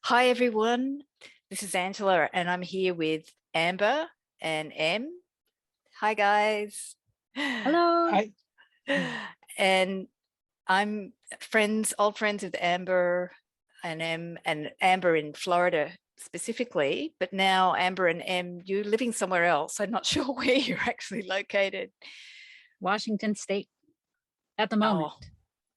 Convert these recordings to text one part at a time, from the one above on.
Hi, everyone. This is Angela, and I'm here with Amber and Em. Hi, guys. Hello. I And I'm old friends with Amber and Em, and Amber in Florida specifically. But now, Amber and Em, you're living somewhere else. I'm not sure where you're actually located. Washington State at the moment. Oh,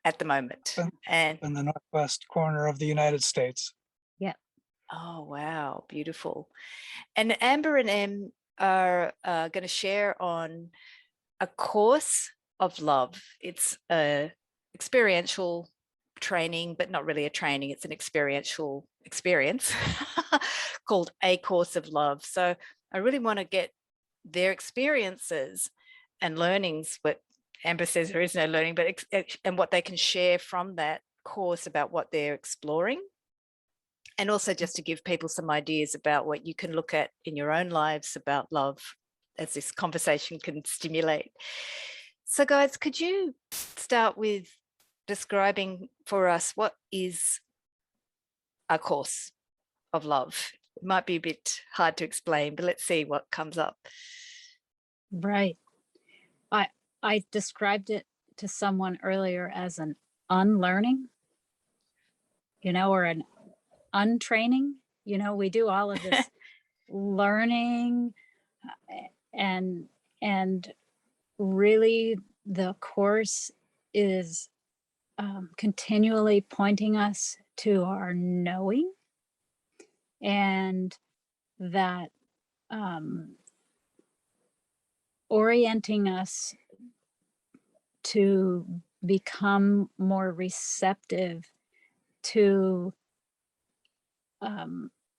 at the moment. up And in the northwest corner of the United States. Yeah. oh, wow, beautiful. And Amber and Em are going to share on a course of love. It's a experiential training, but not really a training. It's an experiential experience called A Course of Love. So I really want to get their experiences and learnings. But Amber says there is no learning, but and what they can share from that course about what they're exploring. And also just to give people some ideas about what you can look at in your own lives about love as this conversation can stimulate. So guys, could you start with describing for us what is a course of love? It might be a bit hard to explain, but let's see what comes up. Right. I described it to someone earlier as an unlearning, or an untraining. We do all of this learning, and and really the course is continually pointing us to our knowing, and that orienting us to become more receptive to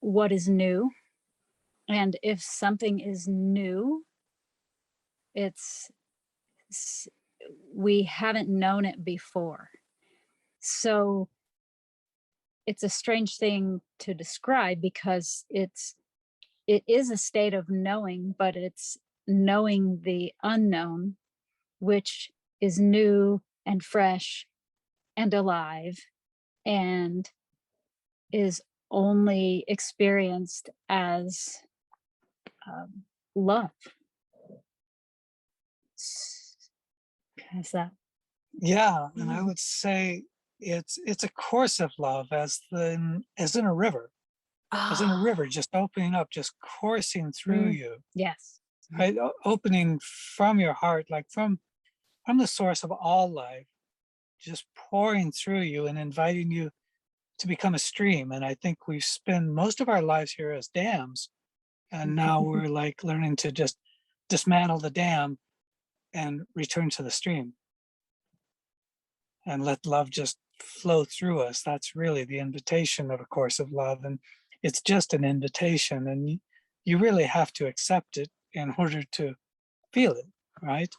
what is new. And if something is new, it's we haven't known it before. So it's a strange thing to describe because it is a state of knowing, but it's knowing the unknown, which is new and fresh and alive and is only experienced as love. How's that? Yeah, and I would say it's a course of love as in a river, just opening up, just coursing through you, Yes. right? Opening from your heart, like from the source of all life, just pouring through you and inviting you to become a stream. And I think we spend most of our lives here as dams, and now we're like learning to just dismantle the dam and return to the stream and let love just flow through us. That's really the invitation of A Course of Love. And it's just an invitation, and you really have to accept it in order to feel it, right?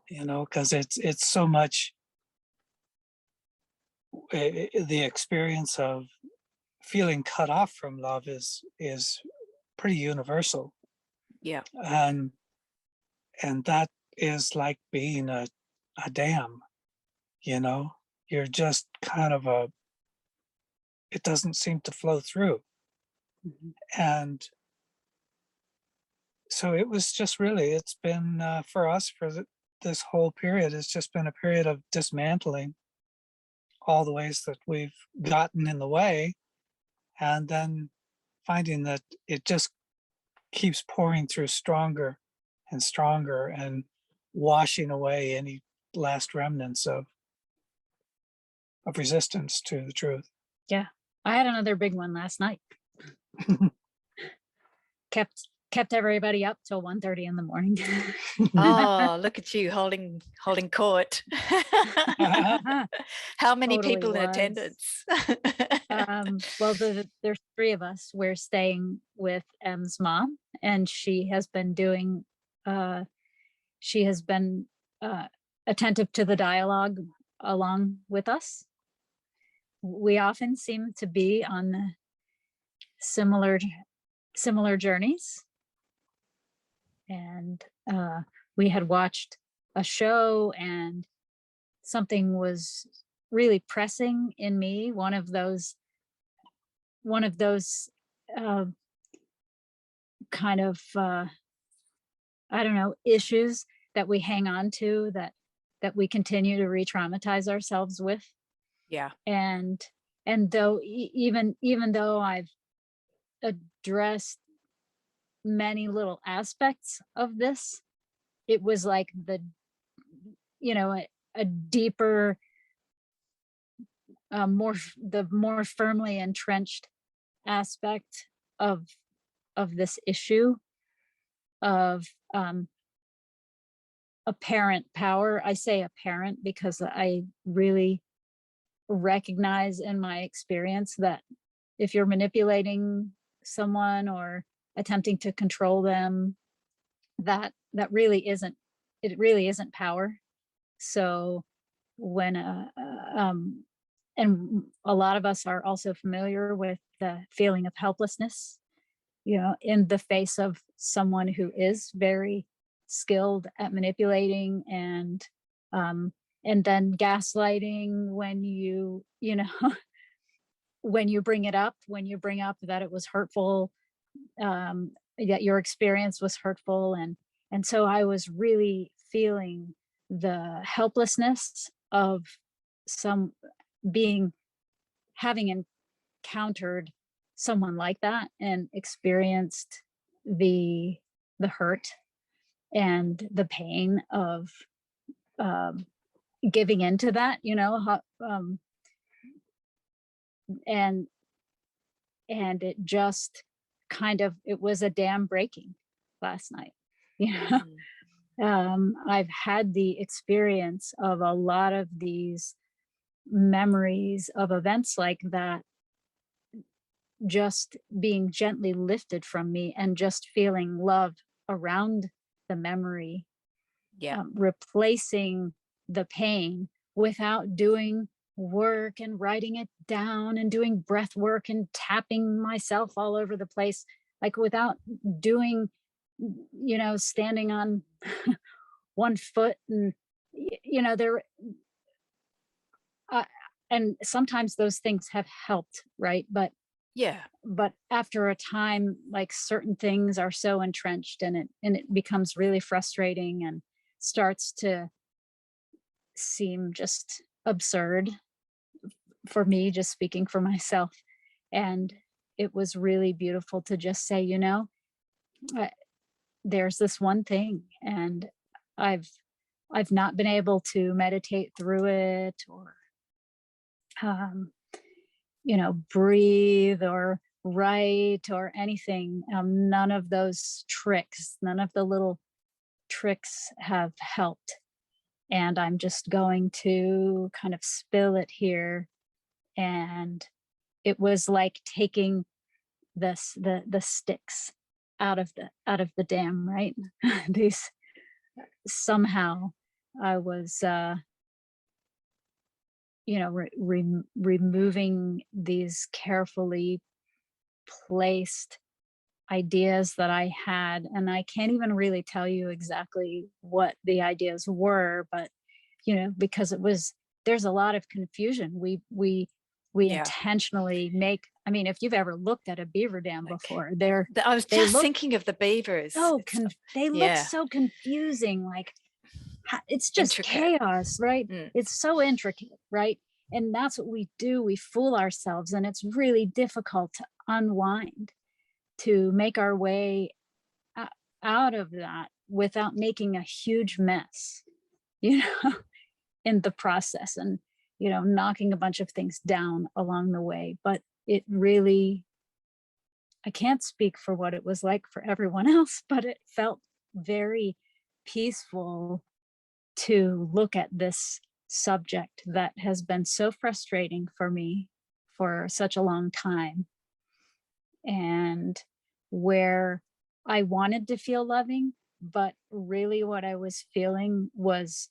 Because it's so much the experience of feeling cut off from love is pretty universal. Yeah. And that is like being a dam, you're just kind of it doesn't seem to flow through. And so it was just really, it's been for us this whole period, it's just been a period of dismantling all the ways that we've gotten in the way, and then finding that it just keeps pouring through stronger and stronger and washing away any last remnants of resistance to the truth. Yeah. I had another big one last night. Kept everybody up till 1:30 in the morning. Oh, look at you holding court. How many Totally people in was. attendance? Well, there's three of us. We're staying with M's mom, and she has been attentive to the dialogue along with us. We often seem to be on similar journeys, and we had watched a show, and something was really pressing in me, one of those one of those uh, kind of I don't know, issues that we hang on to, that we continue to re-traumatize ourselves with. Yeah. And though even though I've addressed many little aspects of this, it was like a deeper, the more firmly entrenched aspect of this issue of apparent power. I say apparent because I really recognize in my experience that if you're manipulating someone or attempting to control them, that really isn't, it really isn't power. So when and a lot of us are also familiar with the feeling of helplessness, in the face of someone who is very skilled at manipulating, and then gaslighting when when you bring it up, when you bring up that it was hurtful, that your experience was hurtful. And so I was really feeling the helplessness of some being having encountered someone like that and experienced the hurt and the pain of um, giving into that, and it just it was a dam breaking last night. I've had the experience of a lot of these memories of events like that just being gently lifted from me, and just feeling love around the memory, Yeah. replacing the pain without doing work and writing it down and doing breath work and tapping myself all over the place, like without doing, standing on one foot. And there and sometimes those things have helped, right? But Yeah. after a time, like, certain things are so entrenched, and it becomes really frustrating and starts to seem just absurd for me, just speaking for myself. And it was really beautiful to just say, uh, there's this one thing, and I've not been able to meditate through it, or um, breathe or write or anything. None of those tricks, none of the little tricks have helped. And I'm just going to kind of spill it here. And it was like taking the sticks out of the dam, right? These, somehow I was removing these carefully placed ideas that I had. And I can't even really tell you exactly what the ideas were, but because there's a lot of confusion. We Yeah. intentionally make, I mean, if you've ever looked at a beaver dam before, I was they just look thinking of the beavers. they look Yeah. so confusing, like it's just Intricate. chaos, right? Mm. It's so intricate, right? And that's what we do. We fool ourselves, and it's really difficult to unwind, to make our way out of that without making a huge mess, you know, in the process, and knocking a bunch of things down along the way. But it really, I can't speak for what it was like for everyone else, but it felt very peaceful to look at this subject that has been so frustrating for me for such a long time, and where I wanted to feel loving, but really what I was feeling was,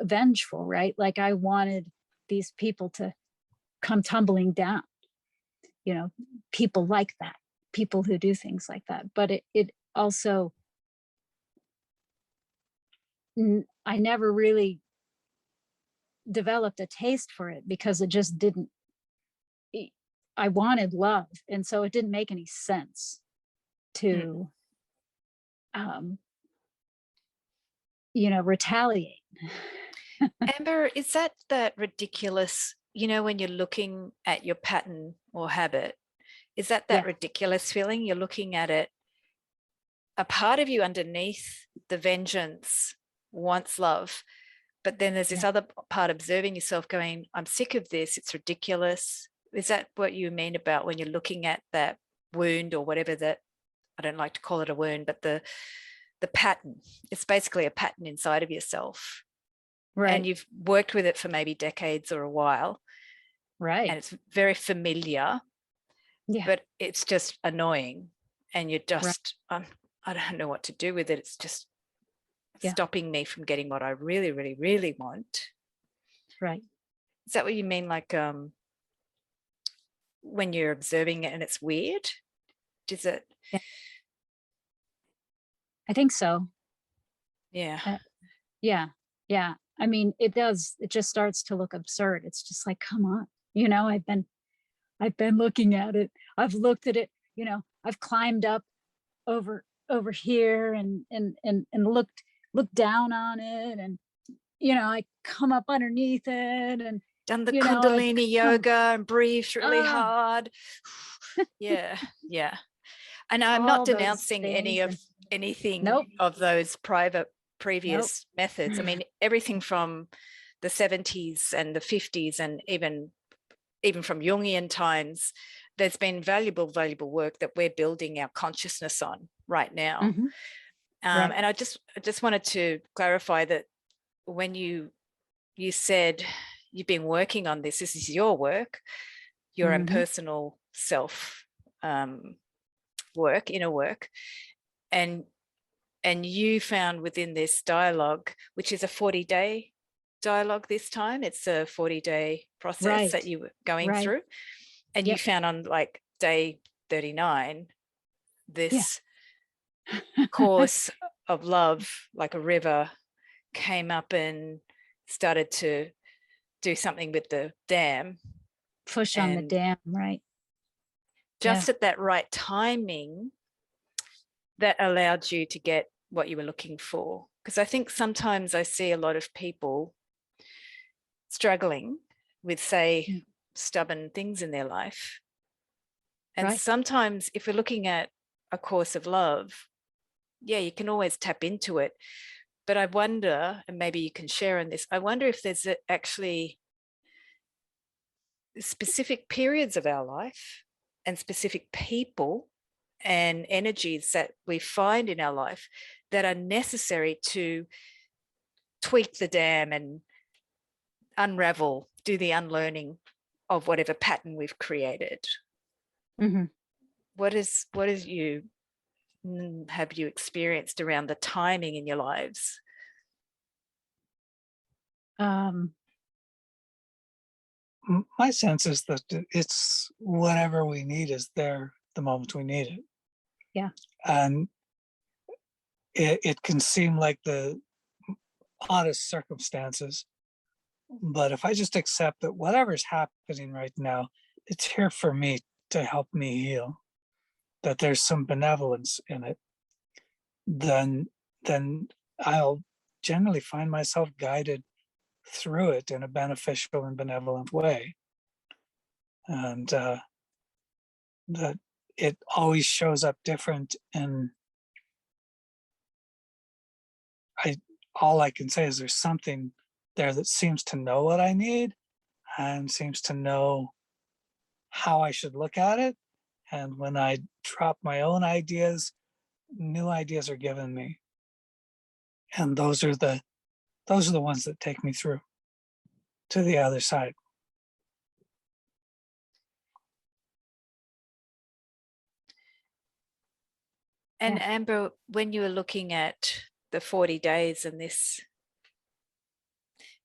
vengeful, right? Like I wanted these people to come tumbling down, people like that, people who do things like that. But it also, I never really developed a taste for it, because it just didn't, I wanted love, and so it didn't make any sense to um retaliate. Amber, is that ridiculous, when you're looking at your pattern or habit, is that Yeah. ridiculous feeling? You're looking at it, a part of you underneath the vengeance wants love, but then there's this other part observing yourself going, I'm sick of this, it's ridiculous. Is that what you mean about when you're looking at that wound or whatever that, I don't like to call it a wound, but the pattern? It's basically a pattern inside of yourself. Right. And you've worked with it for maybe decades or a while. Right. And it's very familiar. Yeah. But it's just annoying. And you're just, I don't know what to do with it. It's just stopping me from getting what I really, really, really want. Right. Is that what you mean? Like when you're observing it and it's weird? Is it? Yeah. I think so. Yeah. Yeah. Yeah. I mean, it just starts to look absurd. It's just like, come on, I've been looking at it. I've looked at it, I've climbed up over here and looked down on it, and I come up underneath it and done the Kundalini yoga and breathed really hard. Yeah. Yeah. And I'm not denouncing anything of those previous methods. I mean, everything from the 70s and the 50s, and even from Jungian times, there's been valuable work that we're building our consciousness on right now. And I just wanted to clarify that when you said you've been working on this is your work, your own personal self work, inner work, and you found within this dialogue, which is a 40-day dialogue this time, it's a 40-day process that you were going through, and you found on like day 39 this course of love, like a river, came up and started to do something with the dam, push on the dam, right? Just at that right timing that allowed you to get what you were looking for. Because I think sometimes I see a lot of people struggling with, say, stubborn things in their life. And sometimes if we're looking at a course of love, you can always tap into it. But I wonder, and maybe you can share on this, I wonder if there's actually specific periods of our life and specific people and energies that we find in our life that are necessary to tweak the dam and unravel, do the unlearning of whatever pattern we've created. What have you experienced around the timing in your lives? My sense is that it's whatever we need is there the moment we need it. Yeah. And it can seem like the oddest circumstances, but if I just accept that whatever's happening right now, it's here for me to help me heal, that there's some benevolence in it, then I'll generally find myself guided through it in a beneficial and benevolent way. And that it always shows up different, and all I can say is there's something there that seems to know what I need and seems to know how I should look at it. And when I drop my own ideas, new ideas are given me. And those are the ones that take me through to the other side. And Amber, when you were looking at the 40 days and this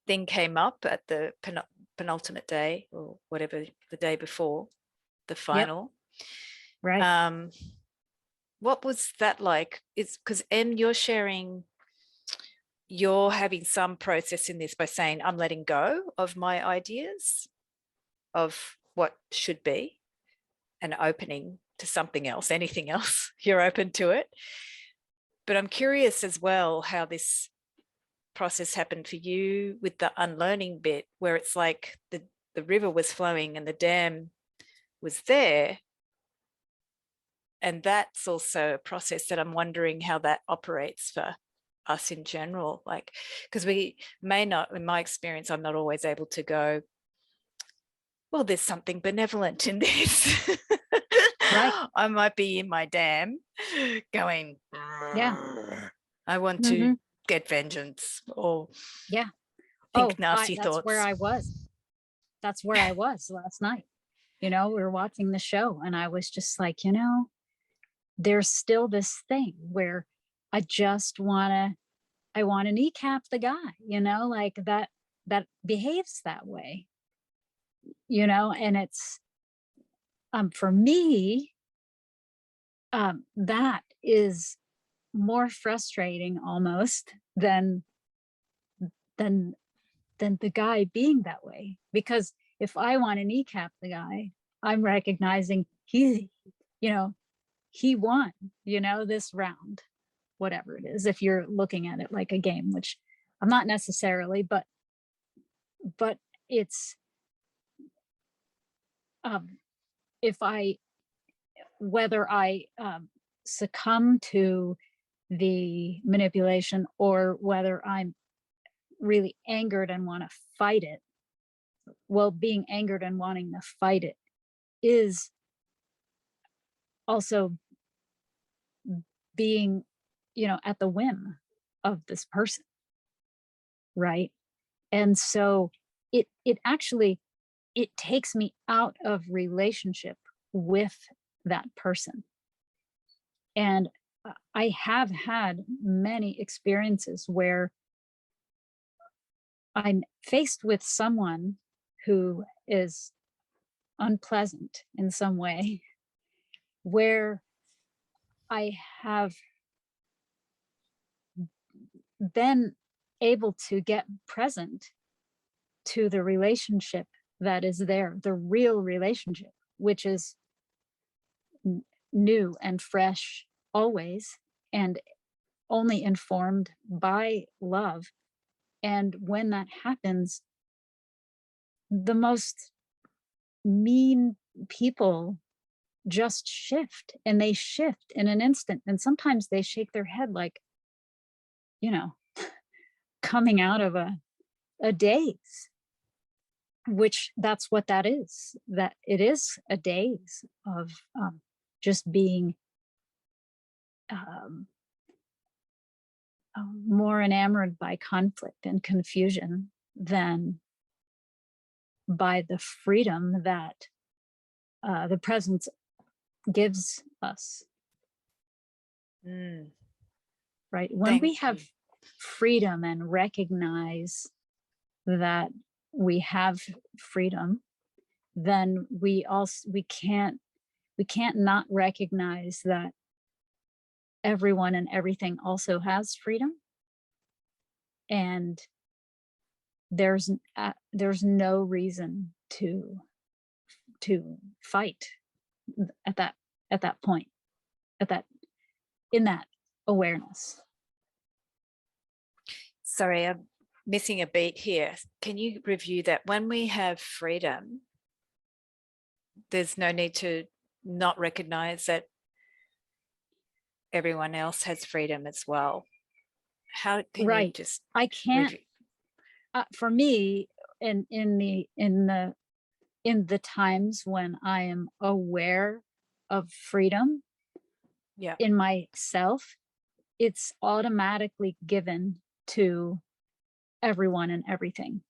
thing came up at the penultimate day, or whatever, the day before the final, what was that like? It's because you're sharing, you're having some process in this by saying, I'm letting go of my ideas of what should be. an opening to something else, anything else, you're open to it. But I'm curious as well how this process happened for you with the unlearning bit, where it's like the river was flowing and the dam was there. And that's also a process that I'm wondering how that operates for us in general. Like, because we may not, in my experience, I'm not always able to go, well, there's something benevolent in this. Right. I might be in my dam going, Yeah. I want to get vengeance or Yeah. think nasty That's thoughts. where I was. That's where I was last night. You know, we were watching the show and I was just like, you know, there's still this thing where I just want to kneecap the guy, you know, like that behaves that way, you know, and it's, for me, that is more frustrating almost than the guy being that way. Because if I want to kneecap the guy, I'm recognizing he, you know, he won, you know, this round, whatever it is, if you're looking at it like a game, which I'm not necessarily, but it's, if I, whether I succumb to the manipulation or whether I'm really angered and want to fight it, well, being angered and wanting to fight it is also being, you know, at the whim of this person, right? And so it actually, it takes me out of relationship with that person. And I have had many experiences where I'm faced with someone who is unpleasant in some way, where I have been able to get present to the relationship that is there, the real relationship, which is new and fresh always, and only informed by love. And when that happens, the most mean people just shift, and they shift in an instant. And sometimes they shake their head like, you know, coming out of a daze, which that's what that is, that it is a daze of just being more enamored by conflict and confusion than by the freedom that the presence gives us. Right? When we have freedom and recognize that we have freedom, then we can't not recognize that everyone and everything also has freedom. And there's no reason to fight at that point, in that awareness. Sorry, I'm missing a beat here. Can you review that? When we have freedom, there's no need to not recognize that everyone else has freedom as well. How can you just? I can't. For me, in the times when I am aware of freedom, in myself, it's automatically given to everyone and everything.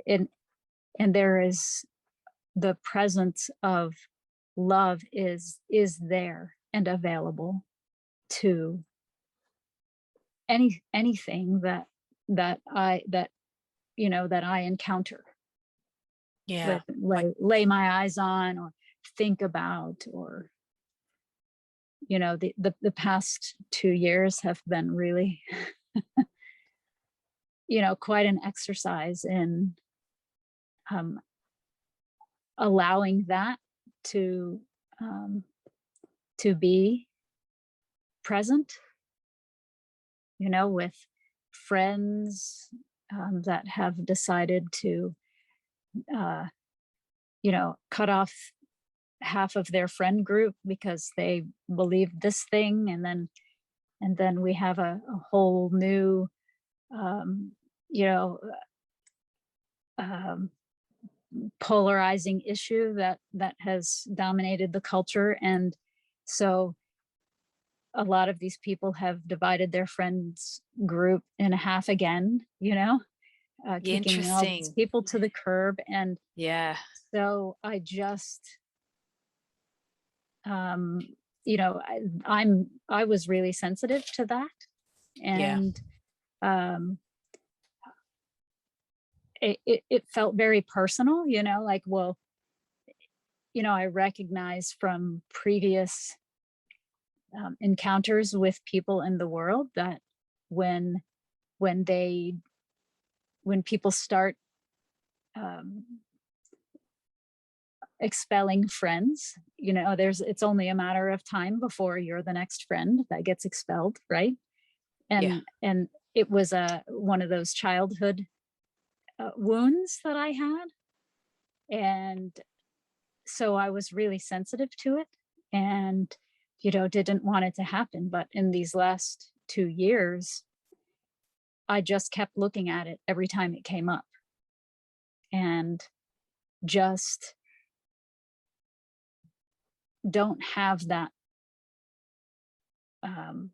And there is the presence of love is there and available to anything that I encounter. Lay my eyes on or think about, or the past 2 years have been really quite an exercise in allowing that to be present, with friends that have decided to, cut off half of their friend group because they believe this thing, and then we have a whole new, um, you know, um, polarizing issue that has dominated the culture, and so a lot of these people have divided their friends group in half again, kicking all these Interesting. people to the curb. And Yeah. so I just, um, I was really sensitive to that. Yeah. And um, it felt very personal, like, well, I recognize from previous encounters with people in the world that when when they when people start um, expelling friends, it's only a matter of time before you're the next friend that gets expelled, right? Yeah. And it was one of those childhood wounds that I had, and so I was really sensitive to it, and didn't want it to happen. But in these last 2 years, I just kept looking at it every time it came up, and just don't have um,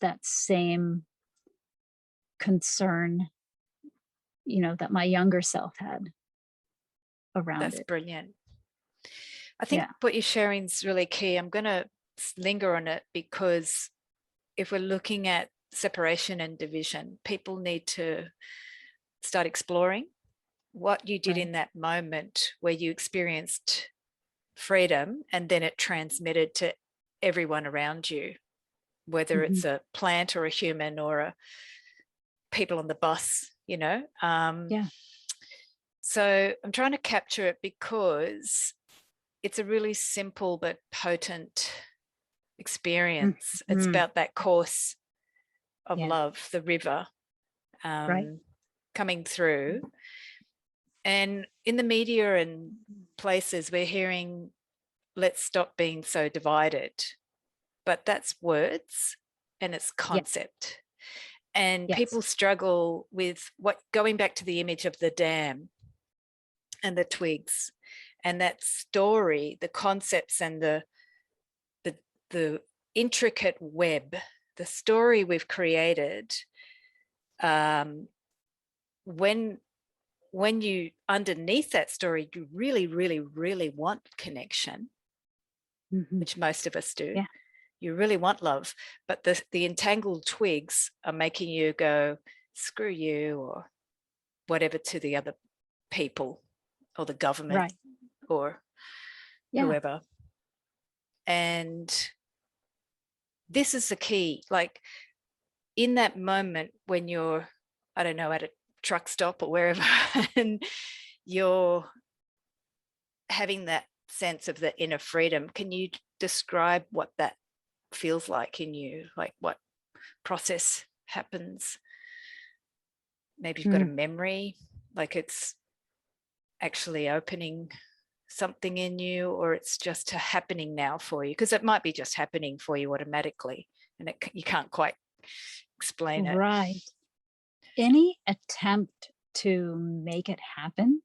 that same concern, that my younger self had around That's it. brilliant. I think Yeah. what you're sharing is really key. I'm going to linger on it because if we're looking at separation and division, people need to start exploring what you did Right. in that moment where you experienced freedom and then it transmitted to everyone around you, whether it's a plant or a human or a people on the bus, Yeah. So I'm trying to capture it because it's a really simple but potent experience. It's about that course of Yeah. love, the river Right. coming through. And in the media and places, we're hearing, let's stop being so divided. But that's words and it's Yeah. concept. And Yes. people struggle with going back to the image of the dam and the twigs and that story, the concepts and the intricate web, the story we've created. When you underneath that story, you really, really, really want connection, which most of us do. Yeah. You really want love, but the entangled twigs are making you go, screw you, or whatever to the other people or the government, Right. or whoever. And this is the key. Like in that moment when you're, I don't know, at a truck stop or wherever, and you're having that sense of the inner freedom, can you describe what that feels like in you? Like what process happens? Maybe you've got a memory, like it's actually opening something in you, or it's just happening now for you, because it might be just happening for you automatically and you can't quite explain it. Right. Any attempt to make it happen,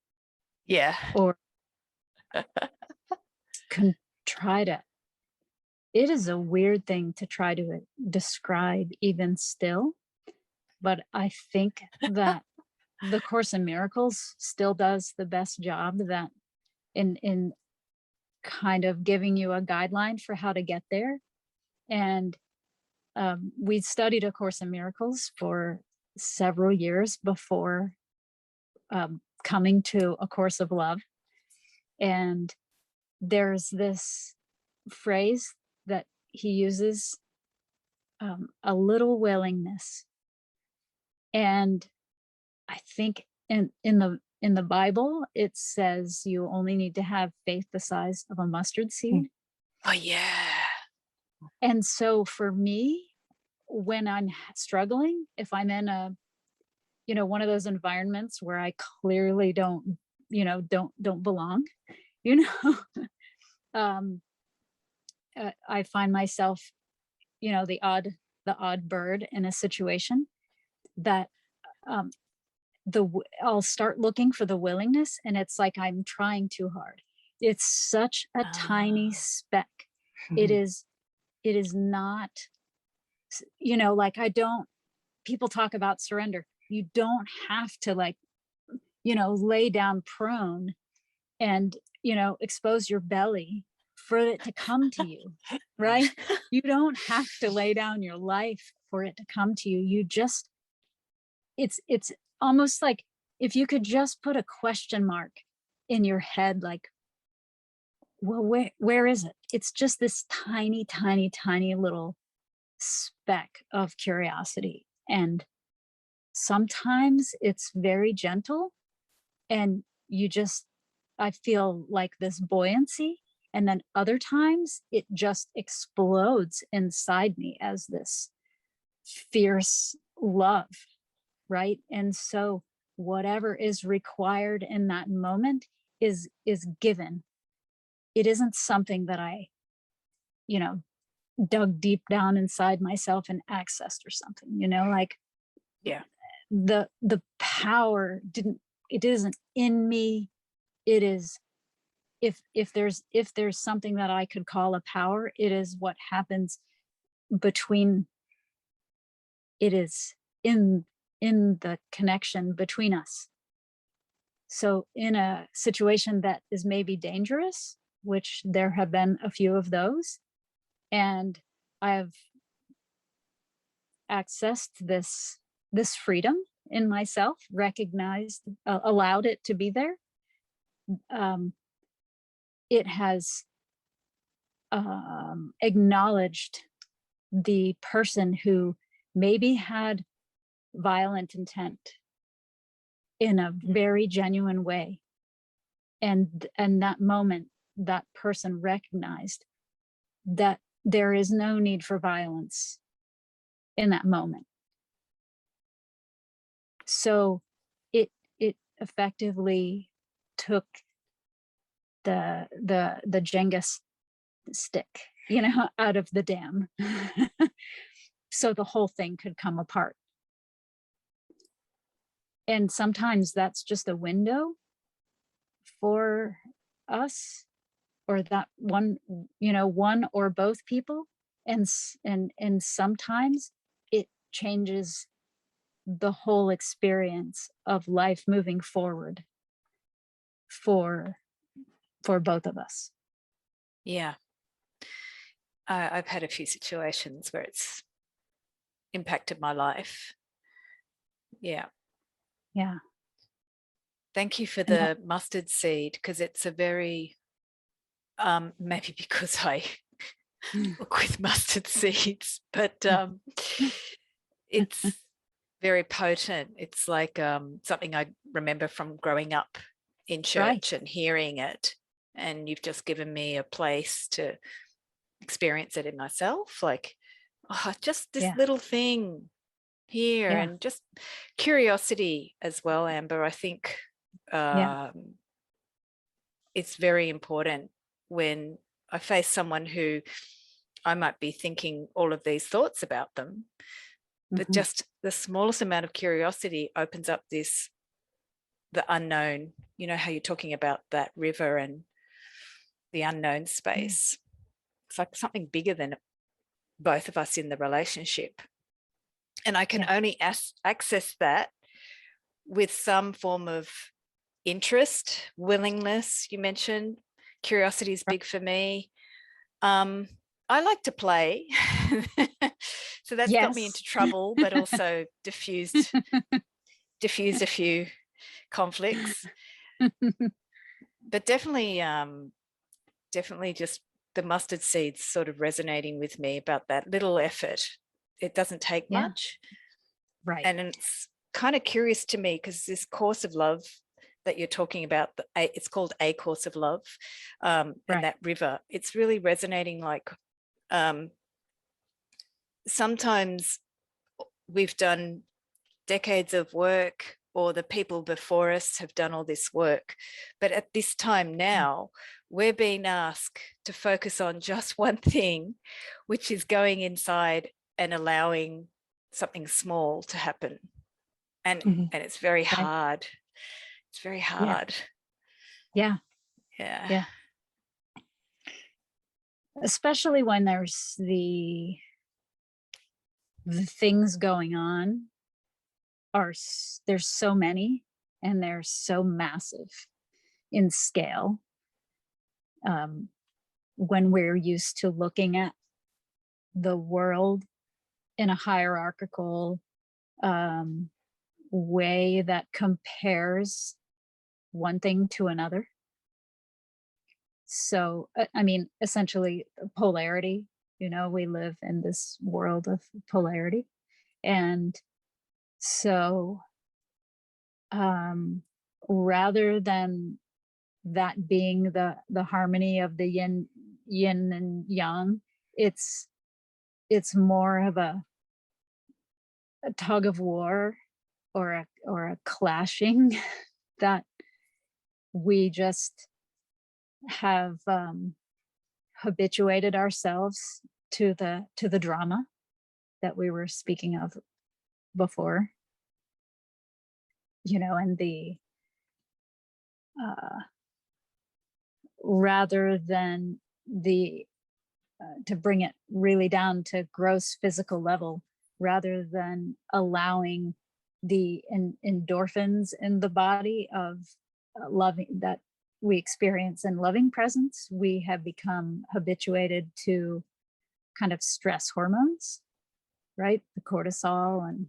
or try to, it is a weird thing to try to describe even still, but I think that the Course in Miracles still does the best job that in kind of giving you a guideline for how to get there. And we studied A Course in Miracles for several years before coming to A Course of Love. And there's this phrase that he uses, a little willingness. And I think in in the Bible, it says you only need to have faith the size of a mustard seed. Oh, yeah. And so for me, when I'm struggling, if I'm in a, one of those environments where I clearly don't belong, you know, I find myself, the odd bird in a situation that, I'll start looking for the willingness, and it's like I'm trying too hard. It's such a tiny speck. It is not, like people talk about surrender. You don't have to lay down prone and, expose your belly for it to come to you, right? You don't have to lay down your life for it to come to you. You just, it's almost like if you could just put a question mark in your head, like, well, where is it? It's just this tiny, tiny, tiny little speck of curiosity. And sometimes it's very gentle, and I feel like this buoyancy. And then other times it just explodes inside me as this fierce love, right? And so whatever is required in that moment is given. It isn't something that I, dug deep down inside myself and accessed or something, like, Yeah. The power it isn't in me. It is, if there's something that I could call a power, it is what happens between, it is in the connection between us. So in a situation that is maybe dangerous, which there have been a few of those, and I have accessed this freedom in myself, recognized, allowed it to be there, it has acknowledged the person who maybe had violent intent in a very genuine way, and that moment that person recognized that there is no need for violence in that moment. So it effectively took the Jenga stick, out of the dam, so the whole thing could come apart. And sometimes that's just a window for us, or that one or both people, and sometimes it changes the whole experience of life moving forward for both of us. Yeah. I've had a few situations where it's impacted my life. Yeah. Yeah. Thank you for the mustard seed, because it's a very, maybe because I work with mustard seeds, but it's very potent. It's like something I remember from growing up in church and hearing it. And you've just given me a place to experience it in myself. Like, just this little thing here, and just curiosity as well, Amber. I think it's very important when I face someone who I might be thinking all of these thoughts about them, but just the smallest amount of curiosity opens up the unknown. You know how you're talking about that river and the unknown space. It's like something bigger than both of us in the relationship. And I can only access that with some form of interest, willingness. You mentioned curiosity is big for me. I like to play. So that's got me into trouble, but also diffused a few conflicts. But definitely just the mustard seeds sort of resonating with me about that little effort. It doesn't take much. Right. And it's kind of curious to me, because this course of love that you're talking about, it's called A Course of Love, and Right. that river, it's really resonating. Like sometimes we've done decades of work, or the people before us have done all this work, but at this time now, we're being asked to focus on just one thing, which is going inside and allowing something small to happen. And it's very hard. It's very hard. Yeah. Yeah. Especially when there's the things going on there's so many, and they're so massive in scale. When we're used to looking at the world in a hierarchical way that compares one thing to another. So, I mean, essentially polarity, we live in this world of polarity. And so, rather than that being the harmony of the yin and yang, it's more of a tug of war, or a clashing that we just have habituated ourselves to the drama that we were speaking of before, and the rather than the to bring it really down to gross physical level, rather than allowing the endorphins in the body of loving that we experience in loving presence, we have become habituated to kind of stress hormones, right? The cortisol and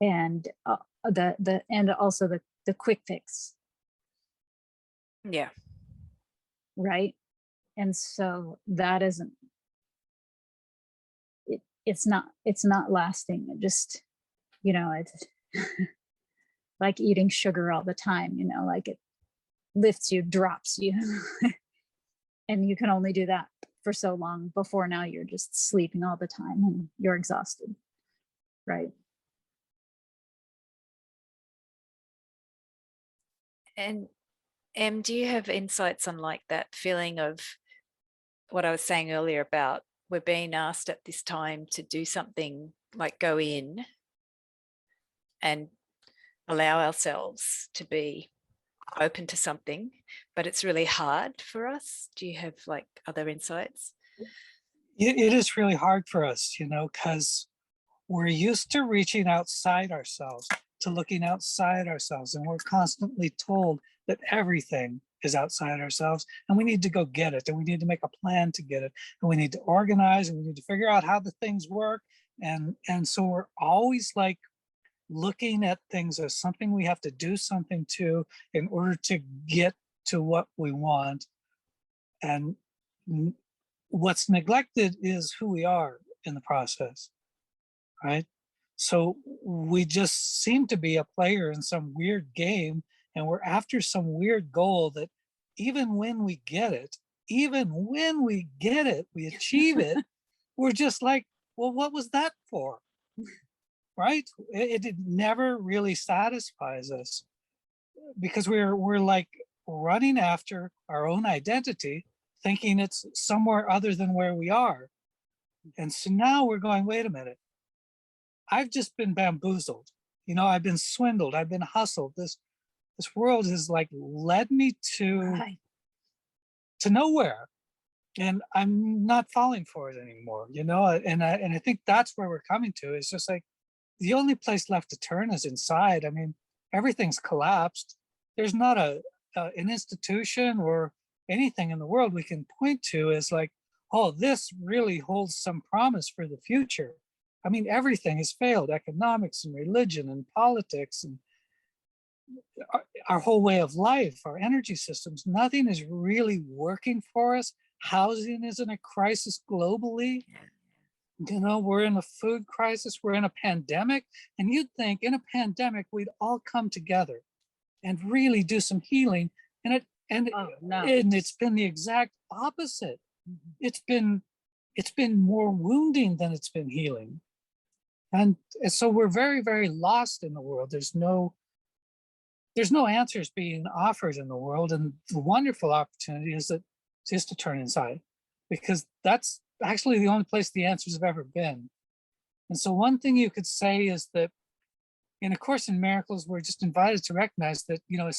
and and also the quick fix. Yeah. Right. And so that isn't it's not lasting. It just, it's like eating sugar all the time, like it lifts you, drops you. And you can only do that for so long before now you're just sleeping all the time and you're exhausted. Right. And do you have insights on like that feeling of what I was saying earlier about we're being asked at this time to do something, like go in and allow ourselves to be open to something, but it's really hard for us? Do you have like other insights? It is really hard for us, because we're used to reaching outside ourselves, to looking outside ourselves, and we're constantly told that everything is outside ourselves, and we need to go get it, and we need to make a plan to get it, and we need to organize, and we need to figure out how the things work, and so we're always like looking at things as something we have to do something to in order to get to what we want. And what's neglected is who we are in the process, right? So we just seem to be a player in some weird game, and we're after some weird goal that even when we get it, we achieve it, we're just like, well, what was that for? Right? It never really satisfies us, because we're like running after our own identity, thinking it's somewhere other than where we are. And so now we're going, wait a minute, I've just been bamboozled. I've been swindled. I've been hustled. This world has like led me to nowhere, and I'm not falling for it anymore. And I think that's where we're coming to. It's just like the only place left to turn is inside. I mean, everything's collapsed. There's not an institution or anything in the world we can point to as like, oh, this really holds some promise for the future. I mean, everything has failed, economics and religion and politics and our whole way of life, our energy systems. Nothing is really working for us. Housing is in a crisis globally. You know, we're in a food crisis, we're in a pandemic, and you'd think in a pandemic we'd all come together and really do some healing. And Oh, no. it's been the exact opposite. It's been more wounding than it's been healing. And so we're very, very lost in the world. There's no answers being offered in the world. And the wonderful opportunity is to turn inside, because that's actually the only place the answers have ever been. And so one thing you could say is that in A Course in Miracles, we're just invited to recognize that, you know,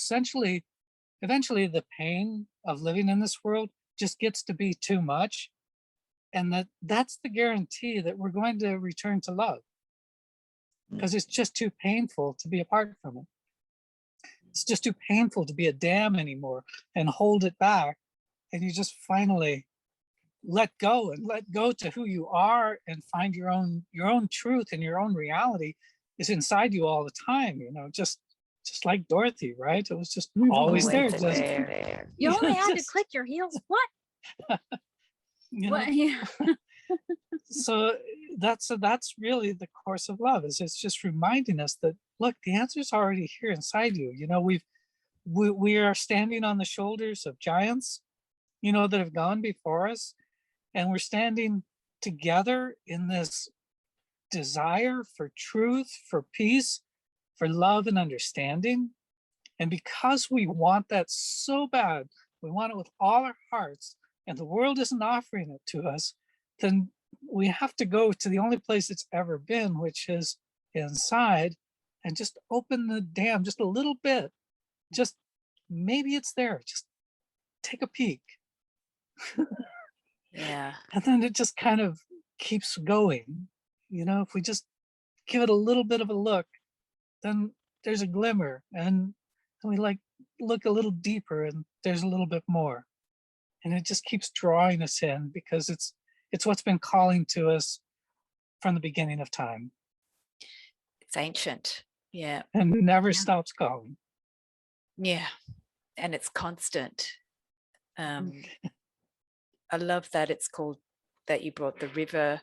eventually the pain of living in this world just gets to be too much. And that's the guarantee that we're going to return to love, because it's just too painful to be apart from it. It's just too painful to be a dam anymore and hold it back. And you just finally let go to who you are and find your own truth, and your own reality is inside you all the time, you know, just like Dorothy, right? It was just always there. You only had to click your heels. What? You know? What? Yeah. So that's really the course of love. Is it's just reminding us that, look, the answer's already here inside you. You know, we are standing on the shoulders of giants, you know, that have gone before us, and we're standing together in this desire for truth, for peace, for love and understanding. And because we want that so bad, we want it with all our hearts, and the world isn't offering it to us, then we have to go to the only place it's ever been, which is inside, and just open the dam just a little bit. Just maybe it's there. Just take a peek. Yeah. And then it just kind of keeps going. You know, if we just give it a little bit of a look, then there's a glimmer, and we like look a little deeper, and there's a little bit more. And it just keeps drawing us in, because it's what's been calling to us from the beginning of time. It's ancient. Yeah. And never stops calling. Yeah. And it's constant. I love that it's called, that you brought the river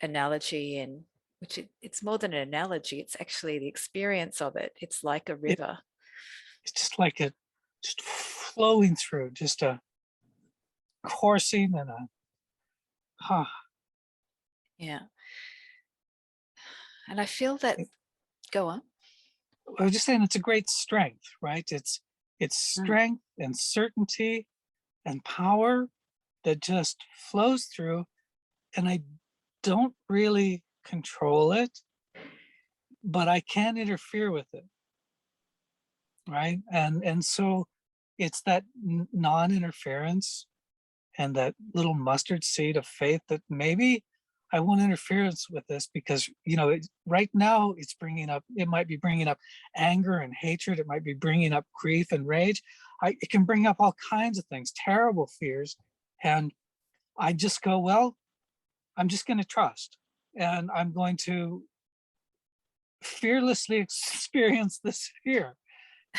analogy in, which it's more than an analogy. It's actually the experience of it. It's like a river. It's just like it just flowing through, just a coursing and Yeah. And I feel that, go on. I was just saying, it's a great strength, right? It's strength and certainty and power that just flows through, and I don't really control it, but I can interfere with it, right? And so it's that non-interference and that little mustard seed of faith that maybe I won't interference with this, because, you know, right now it might be bringing up anger and hatred. It might be bringing up grief and rage. It can bring up all kinds of things, terrible fears. And I just go, well, I'm just going to trust, and I'm going to fearlessly experience this fear.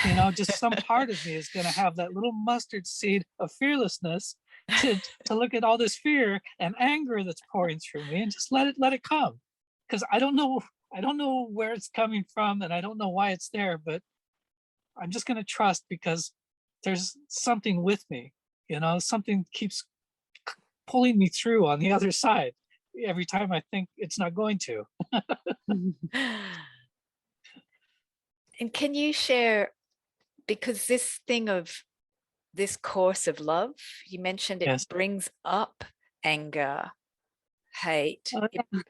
You know, just some part of me is going to have that little mustard seed of fearlessness to look at all this fear and anger that's pouring through me, and just let it come. Because I don't know where it's coming from, and I don't know why it's there, but I'm just going to trust, because there's something with me, you know, something keeps pulling me through on the other side every time I think it's not going to. And can you share, because this thing of this course of love, you mentioned it Yes. brings up anger, hate.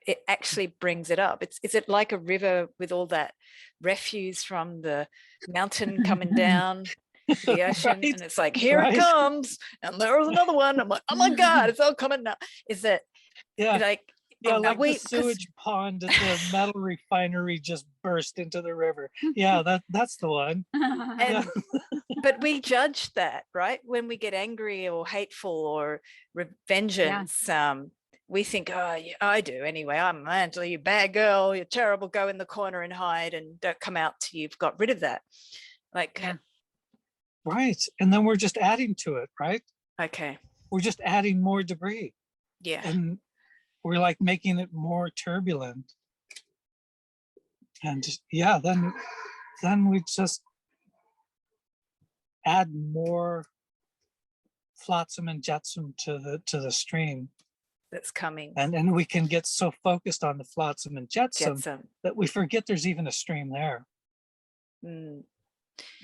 It actually brings it up. Is it like a river with all that refuse from the mountain coming down to the ocean? Right. And it's like, here it comes, and there's another one. I'm like, oh my God, it's all coming now. Is that like, yeah, like the sewage pond at the metal refinery just burst into the river. Yeah, that's the one. And, but we judge that, right? When we get angry or hateful or vengeance, we think, oh, yeah, I do anyway. I'm Angela, you bad girl, you're terrible. Go in the corner and hide, and don't come out till you've got rid of that. Like, right. And then we're just adding to it, right? Okay. We're just adding more debris. Yeah. we're like making it more turbulent. And yeah, then we just add more flotsam and jetsam to the stream. That's coming. And we can get so focused on the flotsam and jetsam Jetsam. that we forget there's even a stream there. Mm.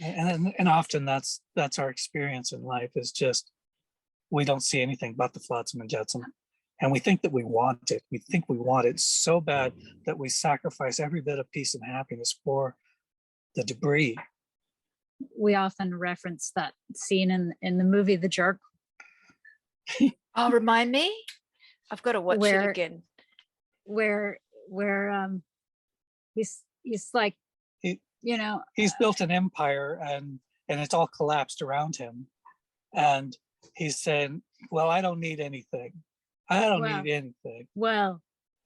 And often that's our experience in life, is just we don't see anything but the flotsam and jetsam, and we think that we want it. We think we want it so bad that we sacrifice every bit of peace and happiness for the debris. We often reference that scene in the movie The Jerk, Oh, remind me. I've got to watch it again. where he's like, He- you know, He's built an empire, and it's all collapsed around him, and he's saying, well, I don't need anything. I don't Well, need anything. well,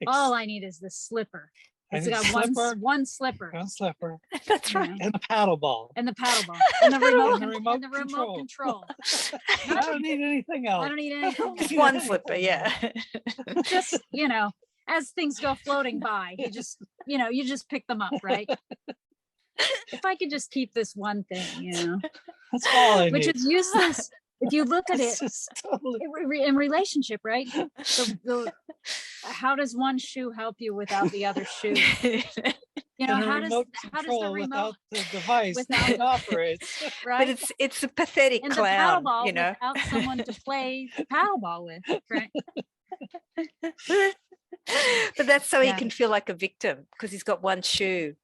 all I need is the slipper. I It's need got slipper, one slipper, one slipper, That's you right. know, and the paddle ball. and the paddle ball, and the remote, And the and the remote remote control. control. I don't need anything else. I don't need anything. Just one slipper, yeah. Just, you know, as things go floating by, you just pick them up, right? If I could just keep this one thing, That's all I which need. is useless if you look at It's it just totally. in relationship, right? How does one shoe help you without the other shoe? You know, And a how does remote the control remote, without the device without- that operates. right? But it's a pathetic And the paddle clown, ball you know. without someone to play paddleball with, right? But that's so he Yeah. can feel like a victim because he's got one shoe.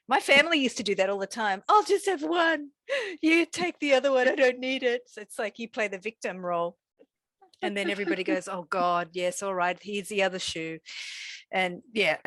My family used to do that all the time. I'll just have one. You take the other one. I don't need it. So it's like you play the victim role. And then everybody goes, oh God, yes, all right, here's the other shoe. And yeah.